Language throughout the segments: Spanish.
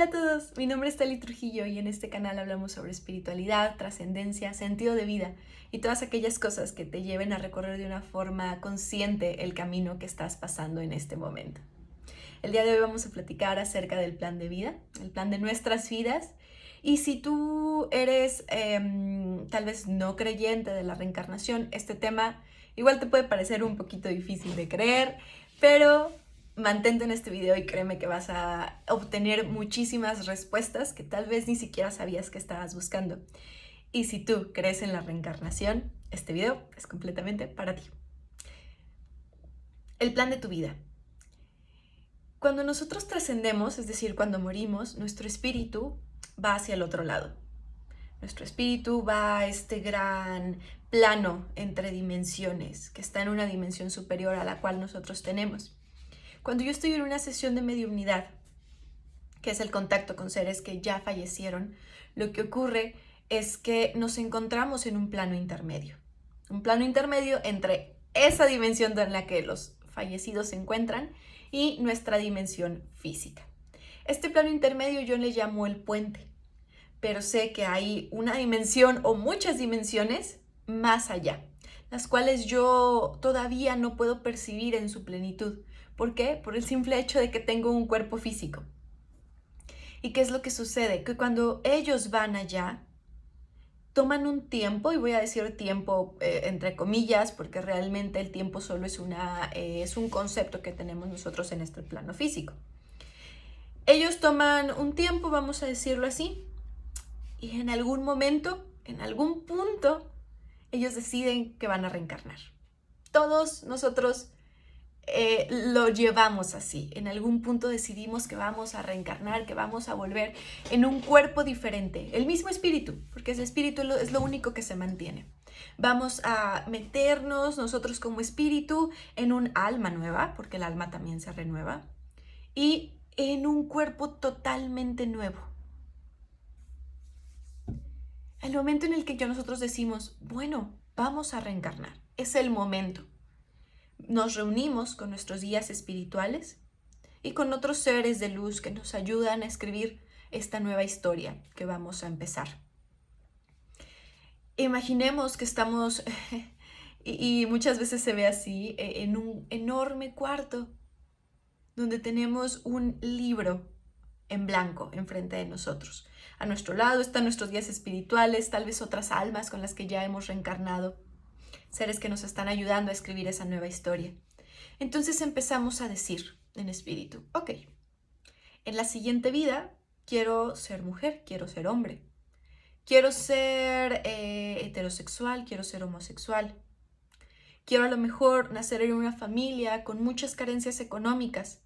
Hola a todos, mi nombre es Tali Trujillo y en este canal hablamos sobre espiritualidad, trascendencia, sentido de vida y todas aquellas cosas que te lleven a recorrer de una forma consciente el camino que estás pasando en este momento. El día de hoy vamos a platicar acerca del plan de vida, el plan de nuestras vidas. Y si tú eres tal vez no creyente de la reencarnación, este tema igual te puede parecer un poquito difícil de creer, pero mantente en este video y créeme que vas a obtener muchísimas respuestas que tal vez ni siquiera sabías que estabas buscando. Y si tú crees en la reencarnación, este video es completamente para ti. El plan de tu vida. Cuando nosotros trascendemos, es decir, cuando morimos, nuestro espíritu va hacia el otro lado. Nuestro espíritu va a este gran plano entre dimensiones, que está en una dimensión superior a la cual nosotros tenemos. Cuando yo estoy en una sesión de mediumnidad, que es el contacto con seres que ya fallecieron, lo que ocurre es que nos encontramos en un plano intermedio. Un plano intermedio entre esa dimensión en la que los fallecidos se encuentran y nuestra dimensión física. Este plano intermedio yo le llamo el puente, pero sé que hay una dimensión o muchas dimensiones más allá, las cuales yo todavía no puedo percibir en su plenitud. ¿Por qué? Por el simple hecho de que tengo un cuerpo físico. ¿Y qué es lo que sucede? Que cuando ellos van allá, toman un tiempo, y voy a decir tiempo entre comillas, porque realmente el tiempo solo es un concepto que tenemos nosotros en este plano físico. Ellos toman un tiempo, vamos a decirlo así, y en algún momento, en algún punto, ellos deciden que van a reencarnar. Todos nosotros lo llevamos así. En algún punto decidimos que vamos a reencarnar, que vamos a volver en un cuerpo diferente. El mismo espíritu, porque ese espíritu es lo único que se mantiene. Vamos a meternos nosotros como espíritu en un alma nueva, porque el alma también se renueva, y en un cuerpo totalmente nuevo. El momento en el que nosotros decimos, bueno, vamos a reencarnar, es el momento. Nos reunimos con nuestros guías espirituales y con otros seres de luz que nos ayudan a escribir esta nueva historia que vamos a empezar. Imaginemos que estamos, y muchas veces se ve así, en un enorme cuarto donde tenemos un libro en blanco enfrente de nosotros. A nuestro lado están nuestros guías espirituales, tal vez otras almas con las que ya hemos reencarnado, seres que nos están ayudando a escribir esa nueva historia. Entonces empezamos a decir en espíritu, ok, en la siguiente vida quiero ser mujer, quiero ser hombre, quiero ser heterosexual, quiero ser homosexual, quiero a lo mejor nacer en una familia con muchas carencias económicas,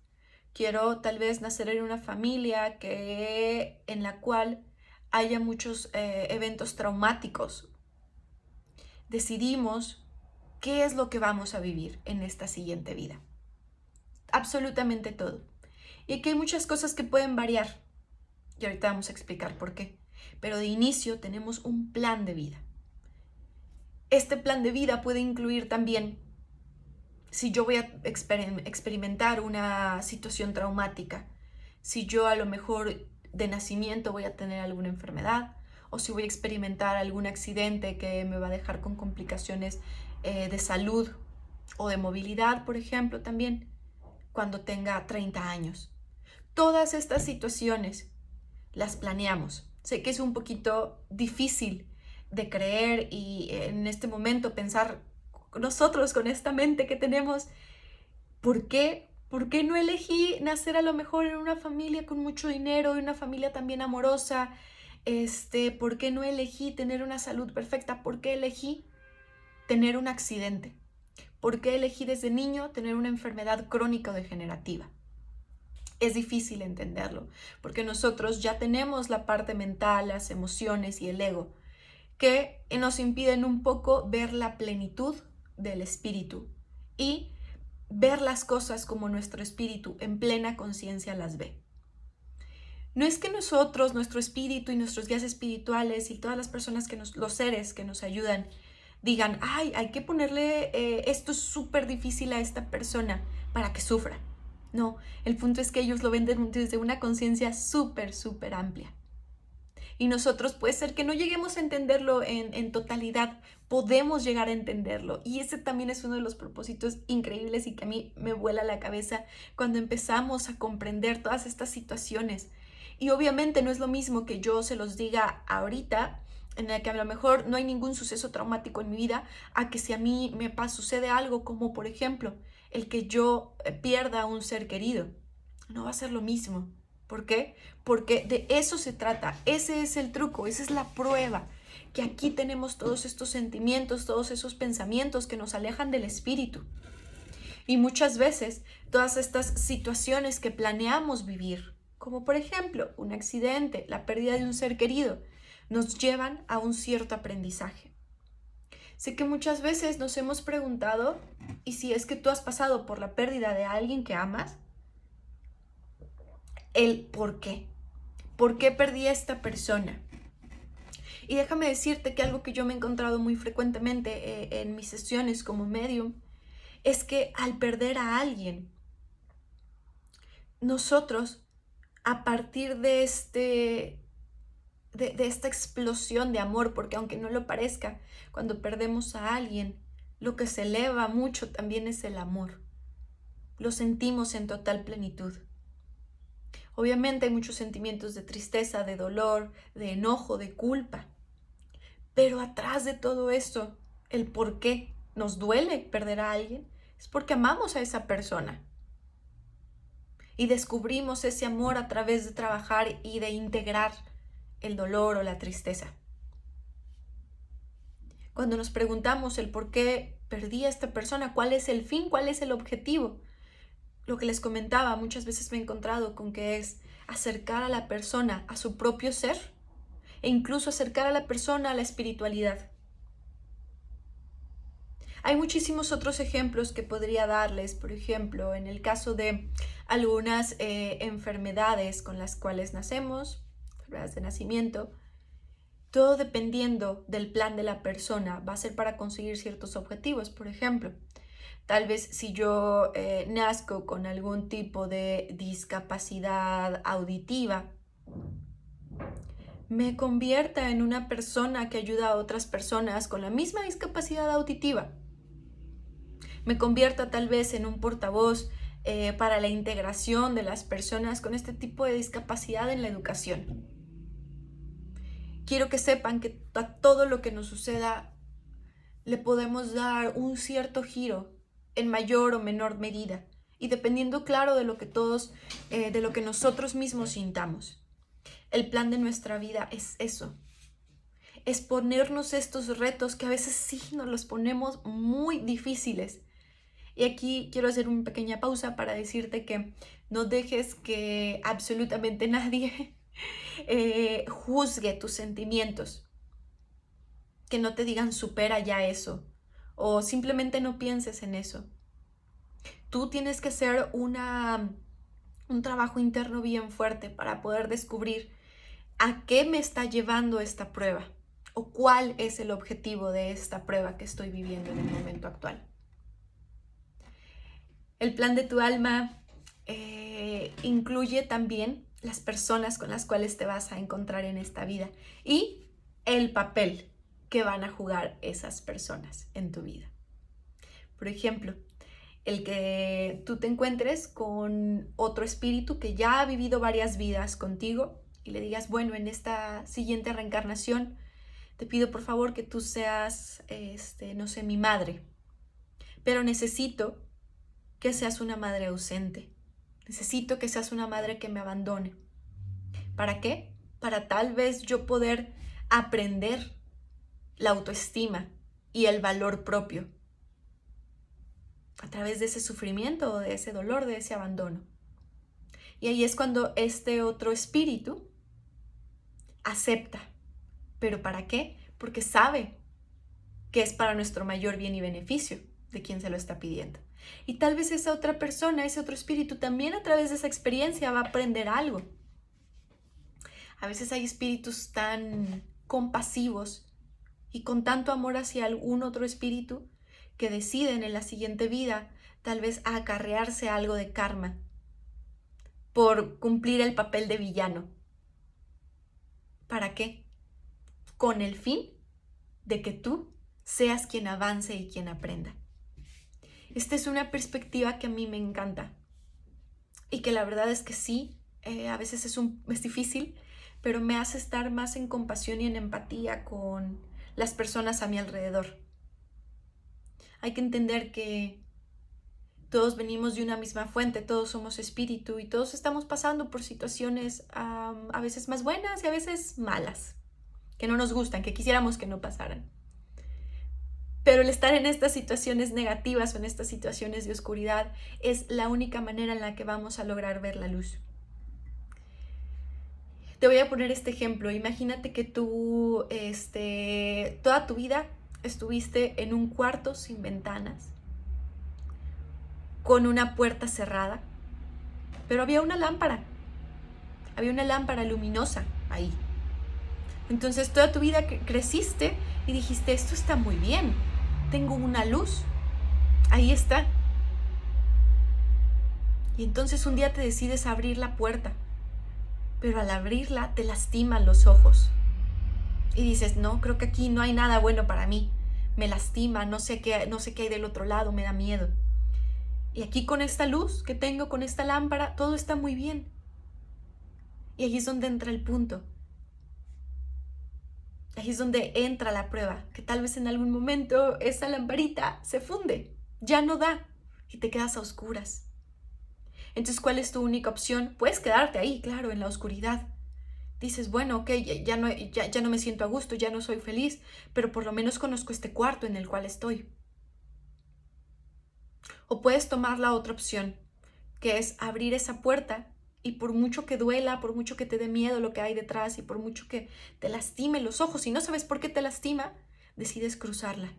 quiero tal vez nacer en una familia en la cual haya muchos eventos traumáticos. Decidimos qué es lo que vamos a vivir en esta siguiente vida. Absolutamente todo. Y aquí hay muchas cosas que pueden variar. Y ahorita vamos a explicar por qué. Pero de inicio tenemos un plan de vida. Este plan de vida puede incluir también, si yo voy a experimentar una situación traumática, si yo a lo mejor de nacimiento voy a tener alguna enfermedad, o si voy a experimentar algún accidente que me va a dejar con complicaciones de salud o de movilidad, por ejemplo, también cuando tenga 30 años. Todas estas situaciones las planeamos. Sé que es un poquito difícil de creer y en este momento pensar nosotros con esta mente que tenemos, ¿por qué? ¿Por qué no elegí nacer a lo mejor en una familia con mucho dinero, en una familia también amorosa? ¿Por qué no elegí tener una salud perfecta? ¿Por qué elegí tener un accidente? ¿Por qué elegí desde niño tener una enfermedad crónica o degenerativa? Es difícil entenderlo, porque nosotros ya tenemos la parte mental, las emociones y el ego, que nos impiden un poco ver la plenitud del espíritu y ver las cosas como nuestro espíritu en plena conciencia las ve. No es que nosotros, nuestro espíritu y nuestros guías espirituales y todas las personas los seres que nos ayudan, digan, ay, hay que ponerle esto es súper difícil a esta persona para que sufra. No, el punto es que ellos lo ven desde una conciencia súper, súper amplia. Y nosotros puede ser que no lleguemos a entenderlo en totalidad, podemos llegar a entenderlo. Y ese también es uno de los propósitos increíbles y que a mí me vuela la cabeza cuando empezamos a comprender todas estas situaciones. Y obviamente no es lo mismo que yo se los diga ahorita, en la que a lo mejor no hay ningún suceso traumático en mi vida, a que si a mí sucede algo como, por ejemplo, el que yo pierda a un ser querido. No va a ser lo mismo. ¿Por qué? Porque de eso se trata. Ese es el truco, esa es la prueba. Que aquí tenemos todos estos sentimientos, todos esos pensamientos que nos alejan del espíritu. Y muchas veces todas estas situaciones que planeamos vivir, como por ejemplo un accidente, la pérdida de un ser querido, nos llevan a un cierto aprendizaje. Sé que muchas veces nos hemos preguntado, ¿y si es que tú has pasado por la pérdida de alguien que amas? El por qué. ¿Por qué perdí a esta persona? Y déjame decirte que algo que yo me he encontrado muy frecuentemente en mis sesiones como medium es que al perder a alguien, nosotros, a partir de esta explosión de amor, porque aunque no lo parezca, cuando perdemos a alguien, lo que se eleva mucho también es el amor. Lo sentimos en total plenitud. Obviamente hay muchos sentimientos de tristeza, de dolor, de enojo, de culpa. Pero atrás de todo esto, el por qué nos duele perder a alguien es porque amamos a esa persona. Y descubrimos ese amor a través de trabajar y de integrar el dolor o la tristeza. Cuando nos preguntamos el por qué perdí a esta persona, cuál es el fin, cuál es el objetivo, lo que les comentaba, muchas veces me he encontrado con que es acercar a la persona a su propio ser e incluso acercar a la persona a la espiritualidad. Hay muchísimos otros ejemplos que podría darles, por ejemplo, en el caso de algunas enfermedades con las cuales nacemos, enfermedades de nacimiento, todo dependiendo del plan de la persona va a ser para conseguir ciertos objetivos. Por ejemplo, tal vez si yo nazco con algún tipo de discapacidad auditiva, me convierta en una persona que ayuda a otras personas con la misma discapacidad auditiva. Me convierta tal vez en un portavoz para la integración de las personas con este tipo de discapacidad en la educación. Quiero que sepan que a todo lo que nos suceda le podemos dar un cierto giro en mayor o menor medida y dependiendo, claro, de lo que todos, de lo que nosotros mismos sintamos. El plan de nuestra vida es eso, es ponernos estos retos que a veces sí nos los ponemos muy difíciles. Y aquí quiero hacer una pequeña pausa para decirte que no dejes que absolutamente nadie juzgue tus sentimientos. Que no te digan supera ya eso o simplemente no pienses en eso. Tú tienes que hacer un trabajo interno bien fuerte para poder descubrir a qué me está llevando esta prueba o cuál es el objetivo de esta prueba que estoy viviendo en el momento actual. El plan de tu alma incluye también las personas con las cuales te vas a encontrar en esta vida y el papel que van a jugar esas personas en tu vida. Por ejemplo, el que tú te encuentres con otro espíritu que ya ha vivido varias vidas contigo y le digas, bueno, en esta siguiente reencarnación te pido por favor que tú seas, no sé, mi madre, pero necesito que seas una madre ausente. Necesito que seas una madre que me abandone. ¿Para qué? Para tal vez yo poder aprender la autoestima y el valor propio a través de ese sufrimiento o de ese dolor, de ese abandono. Y ahí es cuando este otro espíritu acepta. ¿Pero para qué? Porque sabe que es para nuestro mayor bien y beneficio de quien se lo está pidiendo. Y tal vez esa otra persona, ese otro espíritu, también a través de esa experiencia va a aprender algo. A veces hay espíritus tan compasivos y con tanto amor hacia algún otro espíritu que deciden en la siguiente vida tal vez acarrearse algo de karma por cumplir el papel de villano. ¿Para qué? Con el fin de que tú seas quien avance y quien aprenda. Esta es una perspectiva que a mí me encanta y que la verdad es que sí, a veces es difícil, pero me hace estar más en compasión y en empatía con las personas a mi alrededor. Hay que entender que todos venimos de una misma fuente, todos somos espíritu y todos estamos pasando por situaciones a veces más buenas y a veces malas, que no nos gustan, que quisiéramos que no pasaran. Pero el estar en estas situaciones negativas o en estas situaciones de oscuridad es la única manera en la que vamos a lograr ver la luz. Te voy a poner este ejemplo. Imagínate que tú toda tu vida estuviste en un cuarto sin ventanas, con una puerta cerrada, pero había una lámpara luminosa ahí. Entonces toda tu vida creciste y dijiste, esto está muy bien, tengo una luz, ahí está. Y entonces un día te decides abrir la puerta, pero al abrirla te lastiman los ojos. Y dices, no, creo que aquí no hay nada bueno para mí, me lastima, no sé qué hay del otro lado, me da miedo. Y aquí con esta luz que tengo, con esta lámpara, todo está muy bien. Y ahí es donde entra el punto. Ahí es donde entra la prueba, que tal vez en algún momento esa lamparita se funde, ya no da y te quedas a oscuras. Entonces, ¿cuál es tu única opción? Puedes quedarte ahí, claro, en la oscuridad. Dices, bueno, ok, ya no me siento a gusto, ya no soy feliz, pero por lo menos conozco este cuarto en el cual estoy. O puedes tomar la otra opción, que es abrir esa puerta y por mucho que duela, por mucho que te dé miedo lo que hay detrás y por mucho que te lastime los ojos y no sabes por qué te lastima, decides cruzarla.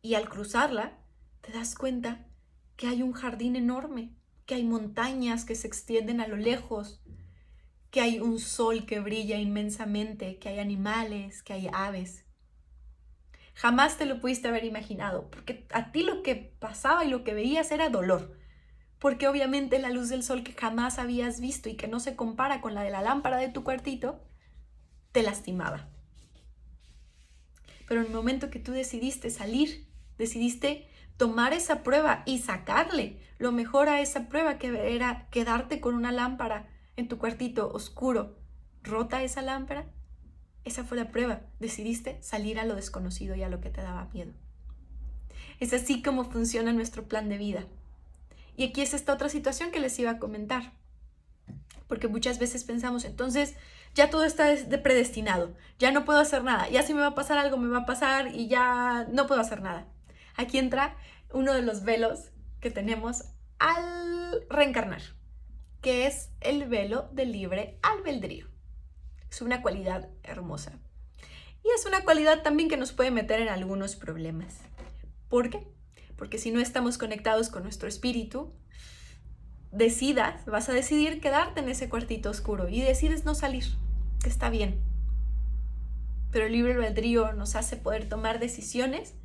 Y al cruzarla, te das cuenta que hay un jardín enorme, que hay montañas que se extienden a lo lejos, que hay un sol que brilla inmensamente, que hay animales, que hay aves. Jamás te lo pudiste haber imaginado, porque a ti lo que pasaba y lo que veías era dolor, porque obviamente la luz del sol que jamás habías visto y que no se compara con la de la lámpara de tu cuartito, te lastimaba. Pero en el momento que tú decidiste salir, decidiste tomar esa prueba y sacarle lo mejor a esa prueba, que era quedarte con una lámpara en tu cuartito oscuro, rota esa lámpara, esa fue la prueba. Decidiste salir a lo desconocido y a lo que te daba miedo. Es así como funciona nuestro plan de vida. Y aquí es esta otra situación que les iba a comentar. Porque muchas veces pensamos, entonces ya todo está predestinado, ya no puedo hacer nada, ya si me va a pasar algo me va a pasar y ya no puedo hacer nada. Aquí entra uno de los velos que tenemos al reencarnar, que es el velo del libre albedrío. Es una cualidad hermosa. Y es una cualidad también que nos puede meter en algunos problemas. ¿Por qué? Porque si no estamos conectados con nuestro espíritu, vas a decidir quedarte en ese cuartito oscuro y decides no salir, que está bien. Pero el libre albedrío nos hace poder tomar decisiones,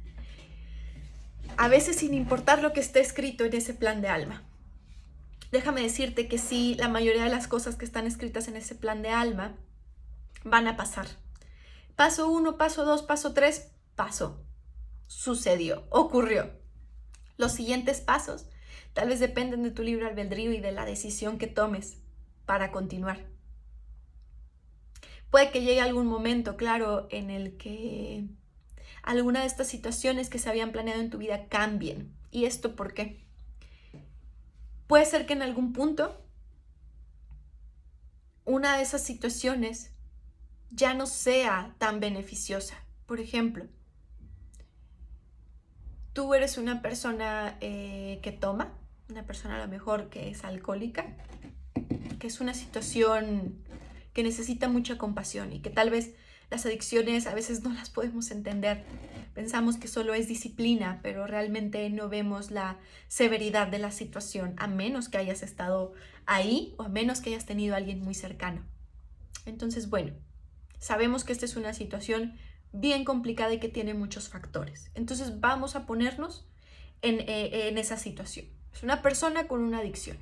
a veces sin importar lo que esté escrito en ese plan de alma. Déjame decirte que sí, la mayoría de las cosas que están escritas en ese plan de alma van a pasar. Paso 1, paso 2, paso 3, pasó. Sucedió, ocurrió. Los siguientes pasos tal vez dependen de tu libre albedrío y de la decisión que tomes para continuar. Puede que llegue algún momento, claro, en el que alguna de estas situaciones que se habían planeado en tu vida cambien. ¿Y esto por qué? Puede ser que en algún punto una de esas situaciones ya no sea tan beneficiosa. Por ejemplo, tú eres una persona que toma, una persona a lo mejor que es alcohólica, que es una situación que necesita mucha compasión y que tal vez las adicciones a veces no las podemos entender. Pensamos que solo es disciplina, pero realmente no vemos la severidad de la situación, a menos que hayas estado ahí o a menos que hayas tenido a alguien muy cercano. Entonces, bueno, sabemos que esta es una situación bien complicada y que tiene muchos factores. Entonces vamos a ponernos en esa situación. Es una persona con una adicción.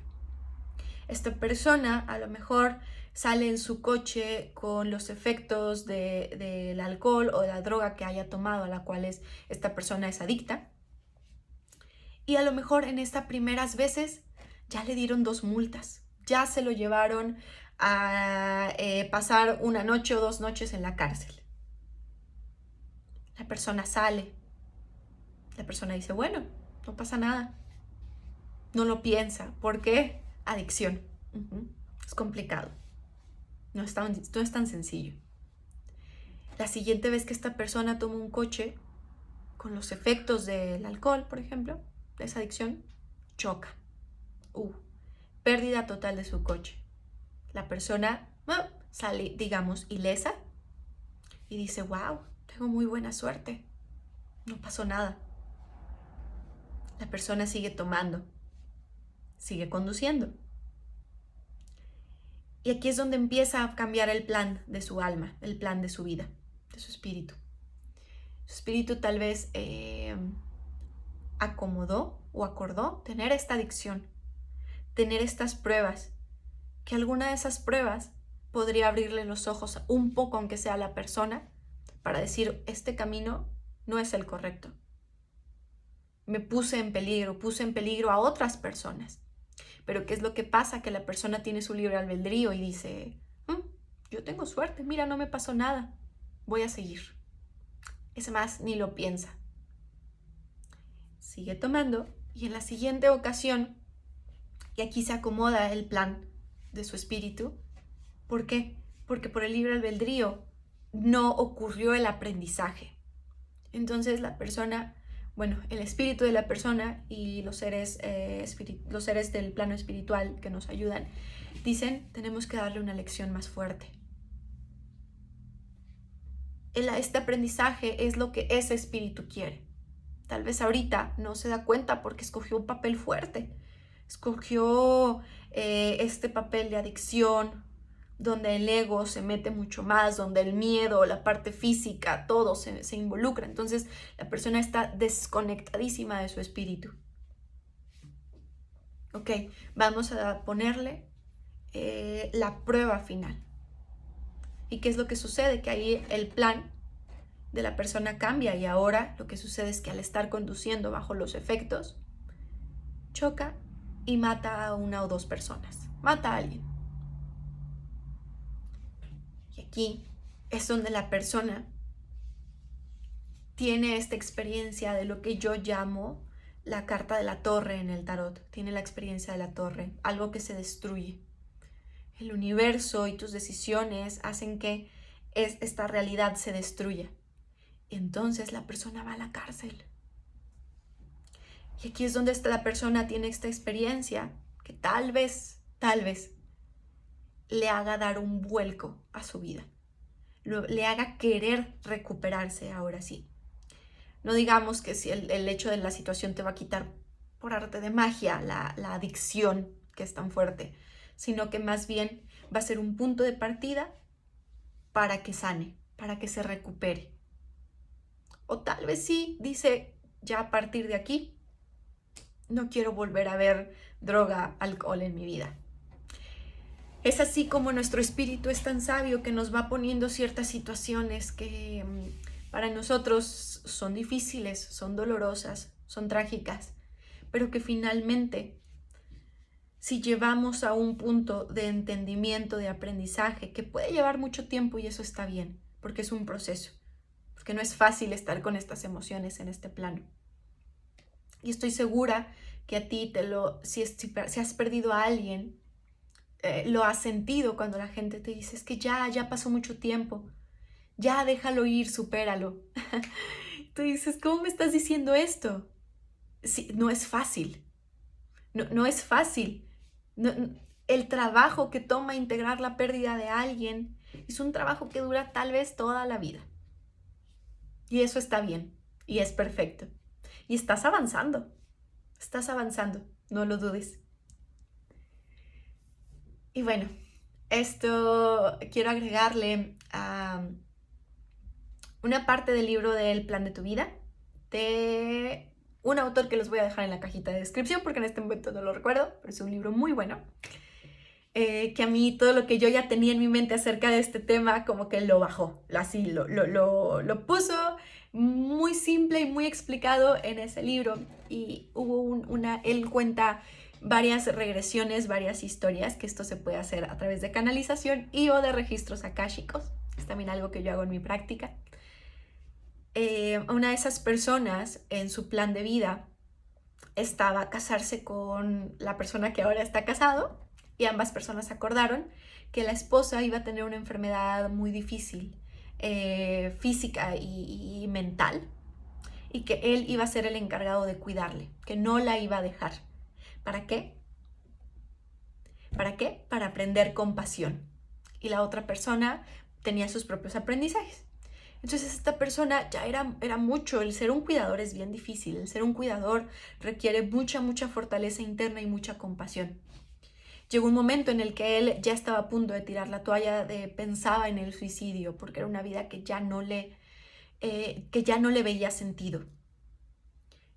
Esta persona a lo mejor sale en su coche con los efectos del alcohol o de la droga que haya tomado a la cual esta persona es adicta. Y a lo mejor en estas primeras veces ya le dieron 2 multas, ya se lo llevaron a pasar 1 noche o 2 noches en la cárcel. La persona sale, la persona dice, bueno, no pasa nada, no lo piensa. ¿Por qué? Adicción. Es complicado, no es tan sencillo. La siguiente vez que esta persona toma un coche con los efectos del alcohol, por ejemplo, de esa adicción, choca. Pérdida total de su coche. La persona sale, digamos, ilesa y dice, wow, tengo muy buena suerte, no pasó nada. La persona sigue tomando, sigue conduciendo. Y aquí es donde empieza a cambiar el plan de su alma, el plan de su vida, de su espíritu. Su espíritu tal vez acomodó o acordó tener esta adicción, tener estas pruebas, que alguna de esas pruebas podría abrirle los ojos un poco, aunque sea a la persona, para decir, este camino no es el correcto. Me puse en peligro a otras personas. Pero ¿qué es lo que pasa? Que la persona tiene su libre albedrío y dice, yo tengo suerte, mira, no me pasó nada, voy a seguir. Es más, ni lo piensa. Sigue tomando y en la siguiente ocasión, y aquí se acomoda el plan de su espíritu. ¿Por qué? Porque por el libre albedrío no ocurrió el aprendizaje. Entonces la persona, el espíritu de la persona y los seres del plano espiritual que nos ayudan, dicen, tenemos que darle una lección más fuerte. Este aprendizaje es lo que ese espíritu quiere. Tal vez ahorita no se da cuenta porque escogió un papel fuerte. Escogió este papel de adicción, donde el ego se mete mucho más, donde el miedo, la parte física, todo se involucra. Entonces la persona está desconectadísima de su espíritu. Ok, vamos a ponerle la prueba final. ¿Y qué es lo que sucede? Que ahí el plan de la persona cambia y ahora lo que sucede es que al estar conduciendo bajo los efectos, choca y mata a 1 o 2 personas. Mata a alguien. Y aquí es donde la persona tiene esta experiencia de lo que yo llamo la carta de la torre en el tarot. Tiene la experiencia de la torre, algo que se destruye. El universo y tus decisiones hacen que esta realidad se destruya. Entonces la persona va a la cárcel. Y aquí es donde la persona tiene esta experiencia que tal vez le haga dar un vuelco a su vida. Le haga querer recuperarse ahora sí. No digamos que si el hecho de la situación te va a quitar por arte de magia la adicción que es tan fuerte, sino que más bien va a ser un punto de partida para que sane, para que se recupere. O tal vez sí dice, ya a partir de aquí, no quiero volver a ver droga, alcohol en mi vida. Es así como nuestro espíritu es tan sabio que nos va poniendo ciertas situaciones que para nosotros son difíciles, son dolorosas, son trágicas, pero que finalmente, si llevamos a un punto de entendimiento, de aprendizaje, que puede llevar mucho tiempo y eso está bien, porque es un proceso, porque no es fácil estar con estas emociones en este plano. Y estoy segura que a ti si has perdido a alguien, lo has sentido cuando la gente te dice, es que ya pasó mucho tiempo, ya déjalo ir, supéralo. Tú dices, ¿cómo me estás diciendo esto? Sí, no es fácil, no es fácil. El trabajo que toma integrar la pérdida de alguien es un trabajo que dura tal vez toda la vida. Y eso está bien, y es perfecto. Y estás avanzando, no lo dudes. Y bueno, esto quiero agregarle a una parte del libro del plan de tu vida, de un autor que les voy a dejar en la cajita de descripción porque en este momento no lo recuerdo, pero es un libro muy bueno. que a mí todo lo que yo ya tenía en mi mente acerca de este tema como que lo bajó, así lo puso muy simple y muy explicado en ese libro. Y hubo él cuenta varias regresiones, varias historias, que esto se puede hacer a través de canalización y o de registros akáshicos. Es también algo que yo hago en mi práctica. Una de esas personas en su plan de vida estaba casarse con la persona que ahora está casado, y ambas personas acordaron que la esposa iba a tener una enfermedad muy difícil, física y mental, y que él iba a ser el encargado de cuidarle, que no la iba a dejar. ¿Para qué? ¿Para qué? Para aprender compasión. Y la otra persona tenía sus propios aprendizajes. Entonces esta persona ya era mucho. El ser un cuidador es bien difícil. El ser un cuidador requiere mucha fortaleza interna y mucha compasión. Llegó un momento en el que él ya estaba a punto de tirar la toalla, pensaba en el suicidio, porque era una vida que ya no le veía sentido.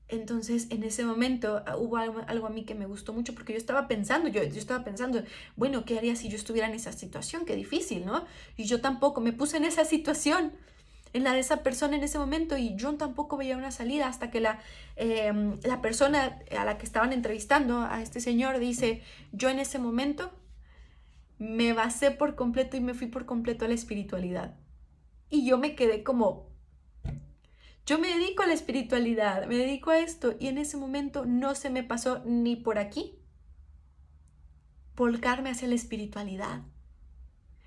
Entonces, en ese momento hubo algo a mí que me gustó mucho, porque yo estaba pensando, bueno, ¿qué haría si yo estuviera en esa situación? Qué difícil, ¿no? Y yo tampoco me puse en esa situación, en la de esa persona en ese momento, y yo tampoco veía una salida hasta que la persona a la que estaban entrevistando, a este señor, dice, yo en ese momento me basé por completo y me fui por completo a la espiritualidad. Y yo me quedé como, yo me dedico a la espiritualidad, me dedico a esto, y en ese momento no se me pasó ni por aquí volcarme hacia la espiritualidad.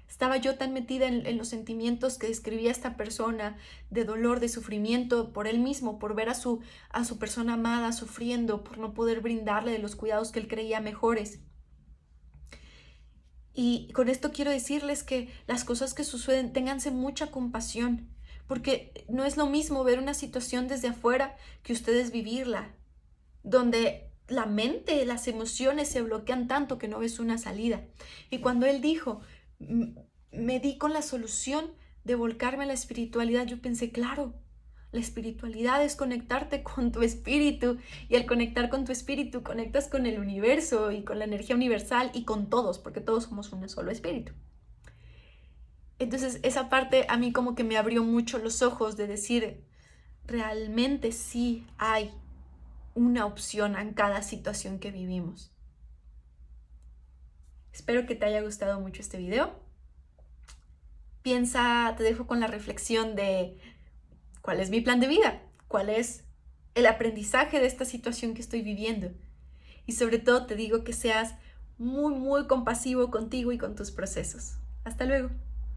Estaba yo tan metida en los sentimientos que describía esta persona, de dolor, de sufrimiento por él mismo, por ver a su persona amada sufriendo, por no poder brindarle de los cuidados que él creía mejores. Y con esto quiero decirles que las cosas que suceden, ténganse mucha compasión, porque no es lo mismo ver una situación desde afuera que ustedes vivirla, donde la mente, las emociones se bloquean tanto que no ves una salida. Y cuando él dijo, me di con la solución de volcarme a la espiritualidad, yo pensé, claro, la espiritualidad es conectarte con tu espíritu, y al conectar con tu espíritu conectas con el universo y con la energía universal y con todos, porque todos somos un solo espíritu. Entonces esa parte a mí como que me abrió mucho los ojos de decir, realmente sí hay una opción en cada situación que vivimos. Espero que te haya gustado mucho este video. Piensa, te dejo con la reflexión de cuál es mi plan de vida, cuál es el aprendizaje de esta situación que estoy viviendo. Y sobre todo te digo que seas muy compasivo contigo y con tus procesos. Hasta luego.